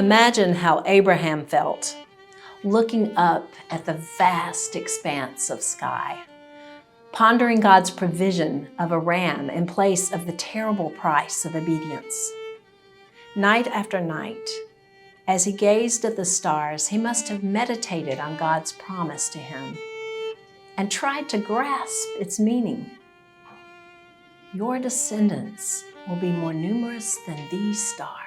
Imagine how Abraham felt, looking up at the vast expanse of sky, pondering God's provision of a ram in place of the terrible price of obedience. Night after night, as he gazed at the stars, he must have meditated on God's promise to him and tried to grasp its meaning. Your descendants will be more numerous than these stars,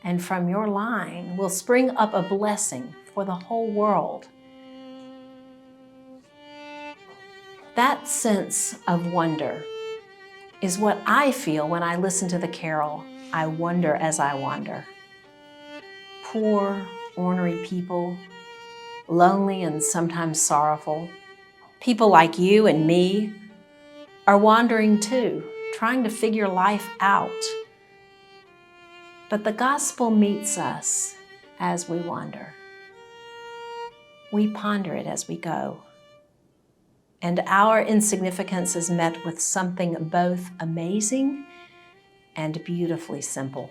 and from your line will spring up a blessing for the whole world. That sense of wonder is what I feel when I listen to the carol, I Wonder as I Wander. Poor, ornery people, lonely and sometimes sorrowful, people like you and me are wandering too, trying to figure life out. But the gospel meets us as we wander. We ponder it as we go. And our insignificance is met with something both amazing and beautifully simple.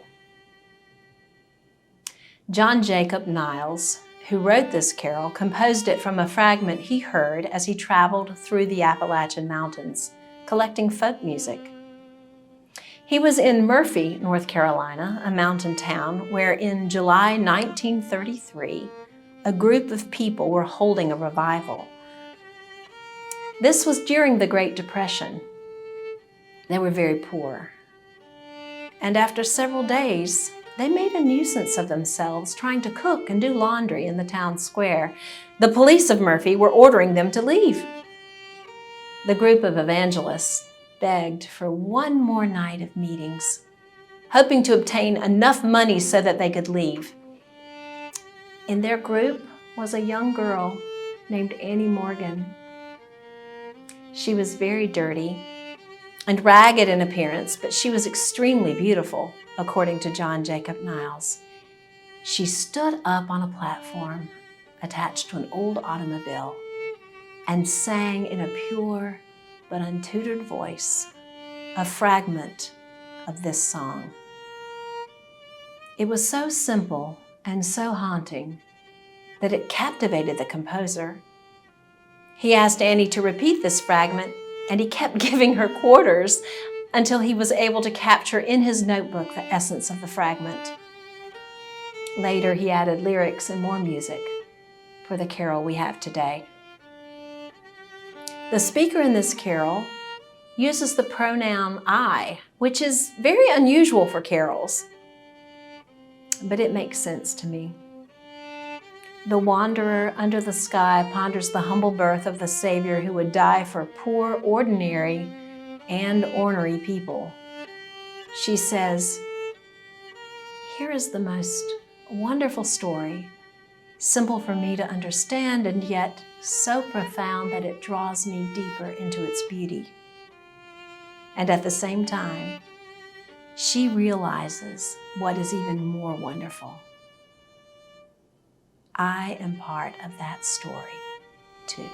John Jacob Niles, who wrote this carol, composed it from a fragment he heard as he traveled through the Appalachian Mountains, collecting folk music. He was in Murphy, North Carolina, a mountain town where in July 1933, a group of people were holding a revival. This was during the Great Depression. They were very poor. And after several days, they made a nuisance of themselves trying to cook and do laundry in the town square. The police of Murphy were ordering them to leave. The group of evangelists begged for one more night of meetings, hoping to obtain enough money so that they could leave. In their group was a young girl named Annie Morgan. She was very dirty and ragged in appearance, but she was extremely beautiful, according to John Jacob Niles. She stood up on a platform attached to an old automobile and sang in a pure but untutored voice a fragment of this song. It was so simple and so haunting that it captivated the composer. He asked Annie to repeat this fragment, and he kept giving her quarters until he was able to capture in his notebook the essence of the fragment. Later, he added lyrics and more music for the carol we have today. The speaker in this carol uses the pronoun I, which is very unusual for carols, but it makes sense to me. The wanderer under the sky ponders the humble birth of the Savior who would die for poor, ordinary, and ornery people. She says, "Here is the most wonderful story, simple for me to understand and yet so profound that it draws me deeper into its beauty." And at the same time, she realizes what is even more wonderful. I am part of that story too.